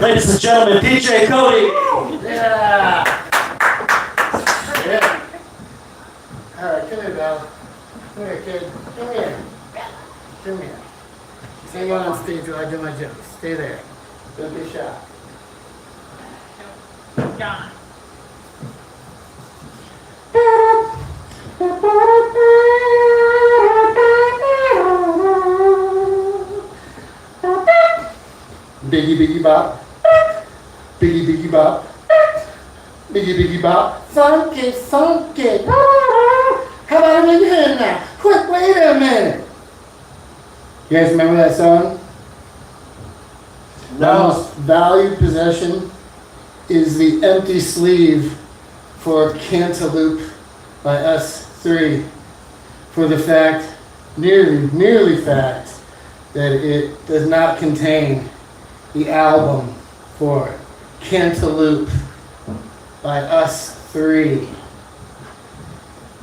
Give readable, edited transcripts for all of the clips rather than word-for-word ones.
Ladies and gentlemen, PJ Cote. Yeah. Yeah. All right, come here, Val. Come here, kid. Come here. Come here. Stay on stage while I do my jokes. Stay there. Don't be shy. John. Biggie, biggie, bop. Biggie, biggie, bop. Biggie, biggie, bop. Funky, funky. How about a big hand now? Quick, wait a minute. You guys remember that song? No. Our most valued possession is the empty sleeve for Cantaloupe by us three. For the fact, nearly fact, that it does not contain the album for Cantaloupe by us three.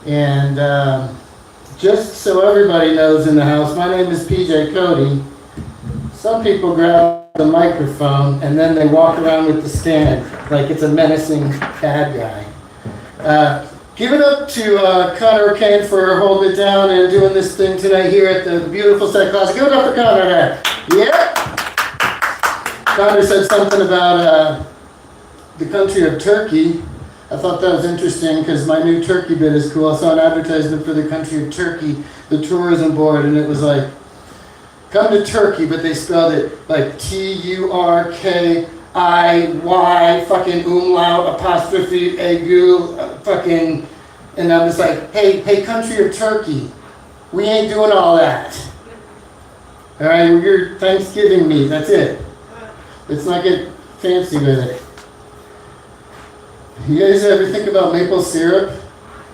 And just so everybody knows in the house, my name is PJ Cote. Some people grab the microphone and then they walk around with the stand like it's a menacing bad guy. Give it up to Connor O'Kane for holding it down and doing this thing tonight here at the beautiful Set Class. Give it up to Connor there. Yeah. Connor said something about the country of Turkey. I thought that was interesting because my new Turkey bit is cool. I saw an advertisement for the country of Turkey, the tourism board, and it was like, come to Turkey, but they spelled it like Turkiy, fucking umlaut, apostrophe, agu, fucking, and I'm just like, hey, country of Turkey, we ain't doing all that. All right, we're your Thanksgiving meat, that's it. Let's not get fancy with it. You guys ever think about maple syrup?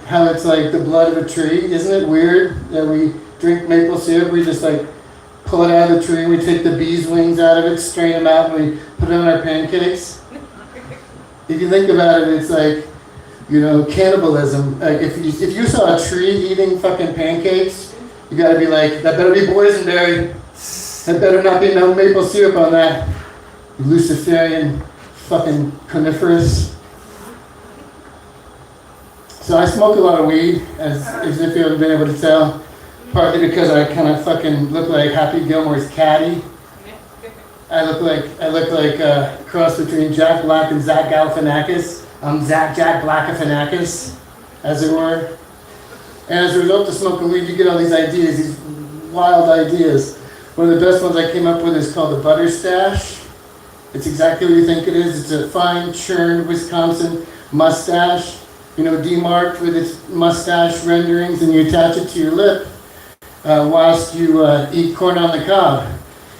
How it's like the blood of a tree? Isn't it weird that we drink maple syrup? We just like pull it out of the tree, we take the bees' wings out of it, strain them out, and we put it on our pancakes. If you think about it, it's like, you know, cannibalism. Like if you saw a tree eating fucking pancakes, you gotta be like, that better be boysenberry. That better not be no maple syrup on that. You Luciferian fucking coniferous. So I smoke a lot of weed, as if you haven't been able to tell. Partly because I kind of fucking look like Happy Gilmore's caddy. I look like a cross between Jack Black and Zach Galifianakis. I'm Jack Blackifianakis, as it were. And as a result of smoking weed, you get all these ideas, these wild ideas. One of the best ones I came up with is called the Butter Stash. It's exactly what you think it is. It's a fine churned Wisconsin mustache, you know, demarked with its mustache renderings, and you attach it to your lip whilst you eat corn on the cob.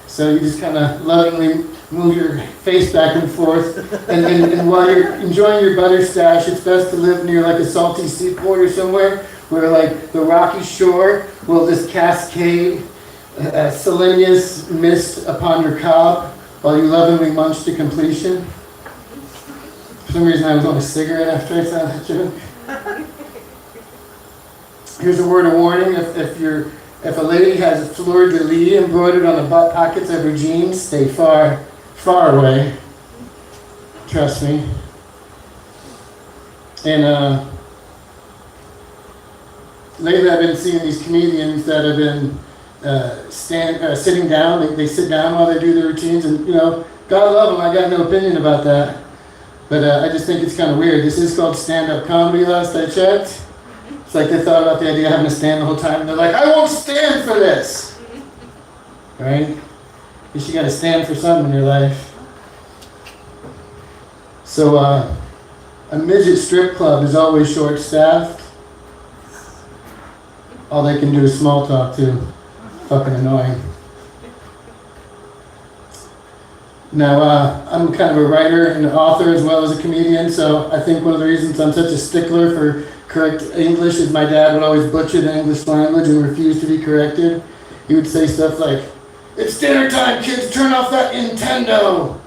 So you just kind of lovingly move your face back and forth, and while you're enjoying your butter stash, it's best to live near like a salty seaport or somewhere where like the rocky shore will just cascade salinous mist upon your cob while you lovingly munch to completion. For some reason I was on a cigarette after I saw that joke. Here's a word of warning: if a lady has fleur-de-lis embroidered on the butt pockets of her jeans, stay far, far away. Trust me. And lately I've been seeing these comedians that have been sitting down. They sit down while they do their routines, and you know, God love them. I got no opinion about that. But I just think it's kind of weird. This is called stand-up comedy, last I checked. It's like they thought about the idea of having to stand the whole time, and they're like, I won't stand for this! Right? At least you gotta stand for something in your life. So, a midget strip club is always short-staffed. All they can do is small talk, too. Fucking annoying. Now, I'm kind of a writer and an author as well as a comedian, so I think one of the reasons I'm such a stickler for correct English is my dad would always butcher the English language and refuse to be corrected. He would say stuff like, "It's dinner time, kids, turn off that Nintendo."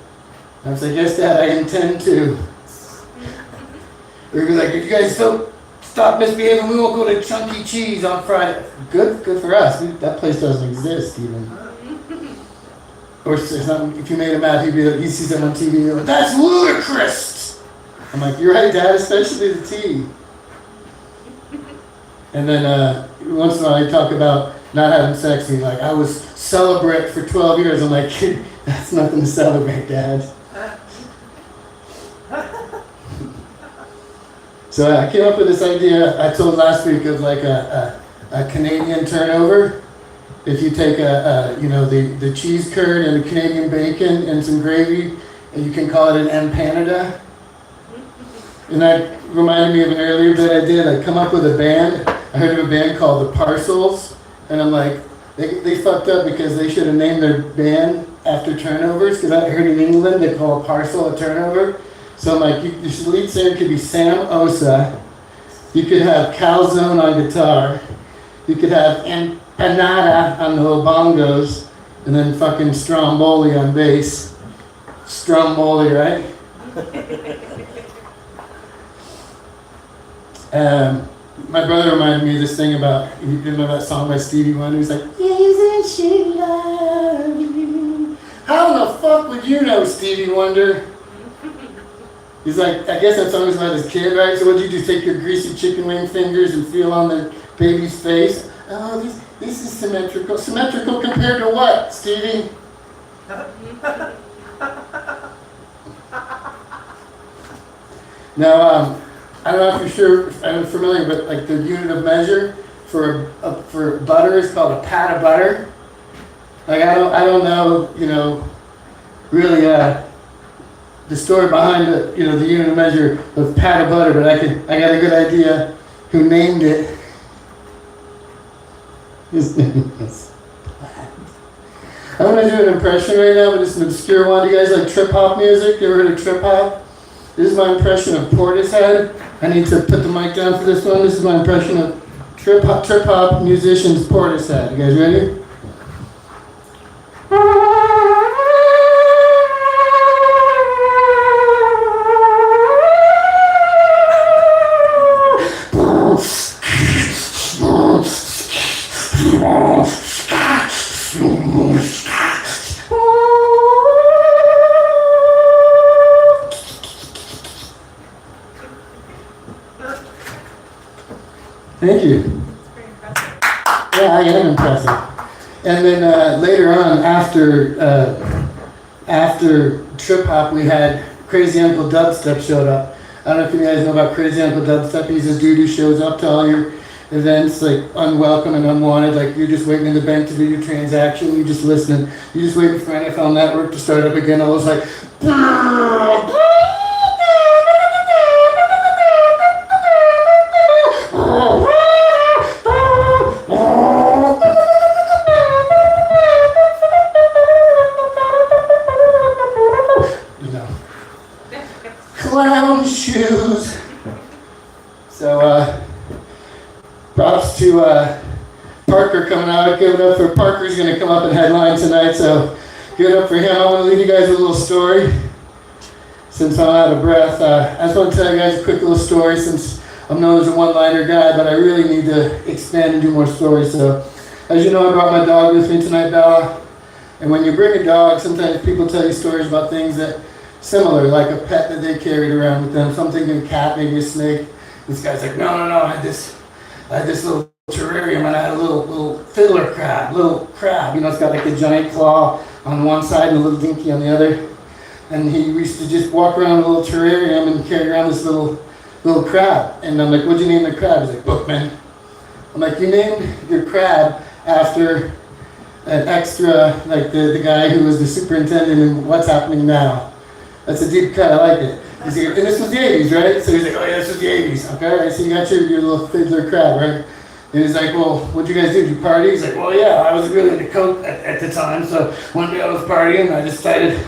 I was like, "Yes, Dad, I intend to." Or he'd be like, "You guys don't stop misbehaving, we won't go to Chuck E. Cheese on Friday. Good for us. That place doesn't exist even. Or if you made him mad, he'd see someone on TV and go, that's ludicrous! I'm like, you're right, Dad, especially the tea. And then once in a while, I talk about not having sex, and he's like, I was celibate for 12 years. I'm like, kid, that's nothing to celebrate, Dad. So I came up with this idea, I told last week, of like a Canadian turnover. If you take the cheese curd and the Canadian bacon and some gravy, and you can call it an empanada. And that reminded me of an earlier bit I did. I come up with a band. I heard of a band called the Parcels, and I'm like, they fucked up because they should have named their band after turnovers, because I heard in England they call a parcel a turnover. So I'm like, the lead singer could be Sam Osa, you could have Calzone on guitar, you could have Empanada on the little bongos, and then fucking Stromboli on bass. Stromboli, right? My brother reminded me of this thing about, you know that song by Stevie Wonder? He's like, isn't she lovely? How the fuck would you know Stevie Wonder? He's like, I guess that song was about his kid, right? So what'd you do, take your greasy chicken wing fingers and feel on the baby's face? Oh, this is symmetrical. Symmetrical compared to what, Stevie? Now, I don't know if I'm familiar, but like the unit of measure for butter is called a pat of butter. Like I don't know, really the story behind the unit of measure of pat of butter, but I got a good idea who named it. His name is Pat. I'm gonna do an impression right now, but it's an obscure one. Do you guys like trip hop music? You ever heard of trip hop? This is my impression of Portishead. I need to put the mic down for this one. This is my impression of trip hop musicians Portishead. You guys ready? Thank you. Yeah, I am impressive. And then later on, after trip hop, we had Crazy Uncle Dubstep showed up. I don't know if you guys know about Crazy Uncle Dubstep. He's a dude who shows up to all your events, like unwelcome and unwanted. Like you're just waiting in the bank to do your transaction. You're just listening. You're just waiting for NFL Network to start up again. I was like, clown shoes. So props to Parker coming out. Give it up for Parker's going to come up and headline tonight. So give it up for him. I want to leave you guys with a little story. Since I'm out of breath, I just want to tell you guys a quick little story since I'm known as a one-liner guy, but I really need to expand and do more stories. So as you know, I brought my dog with me tonight, Bella. And when you bring a dog, sometimes people tell you stories about things that similar, like a pet that they carried around with them. Something a cat, maybe a snake. This guy's like, no, I had this little terrarium and I had a little fiddler crab, little crab. It's got like a giant claw on one side and a little dinky on the other. And he used to just walk around a little terrarium and carry around this little crab. And I'm like, what'd you name the crab? He's like, Bookman. I'm like, you named your crab after an extra, like the guy who was the superintendent in What's Happening Now. That's a deep cut, I like it. He's like, and this was the 80s, right? So he's like, oh yeah, this was the 80s, okay? So you got your little fiddler crab, right? And he's like, well, what'd you guys do? Did you party? He's like, well, yeah, I was really into coke at the time. So one day I was partying and I decided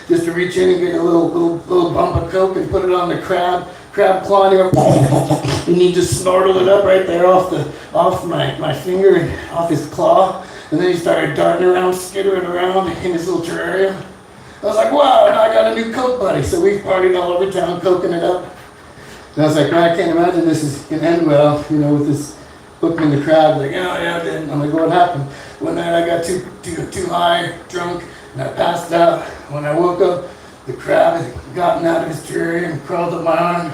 just to reach in and get a little bump of coke and put it on the crab claw, and he just snorted it up right there off my finger and off his claw. And then he started darting around, skittering around in his little terrarium. I was like, wow, now I got a new coke buddy. So we partied all over town, coking it up. And I was like, I can't imagine this is gonna end well, you know, with this bookman in the crowd. Like, oh yeah, then I'm like, what happened? One night I got too high, drunk, and I passed out. When I woke up, the crowd had gotten out of his terrarium and crawled up my arm,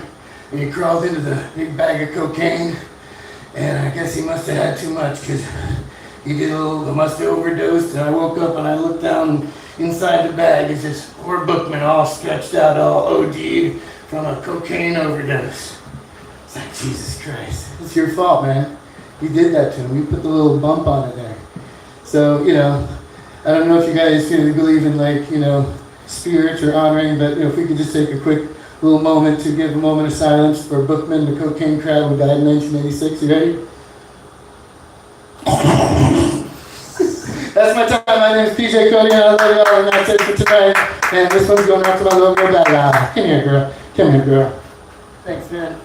and he crawled into the big bag of cocaine. And I guess he must have had too much because he must have overdosed. And I woke up and I looked down inside the bag. It's this poor bookman all stretched out, all OD'd from a cocaine overdose. It's like, Jesus Christ, it's your fault, man. You did that to him. You put the little bump on it there. So, you know, I don't know if you guys believe in, like, you know, spirits or honoring, but, you know, if we could just take a quick little moment to give a moment of silence for Bookman, the cocaine crowd who died in 1986. You ready? That's my time. My name is PJ Cote, and I love y'all, and that's it for tonight. And this one's going out to my little girl, Dada. Come here, girl. Come here, girl. Thanks, man.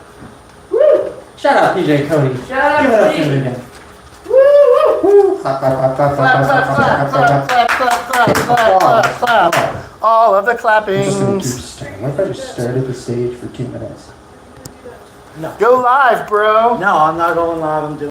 Woo! Shout out PJ Cote. Shout Give it out up to to me. him again. Woo, woo, woo. Clap, clap, clap, clap, clap, clap, clap, clap, clap, clap, clap, clap, clap. All of the clapping. I'm just gonna keep staring. What if I just stared at the stage for 2 minutes? Go live, bro. No, I'm not going live. I'm doing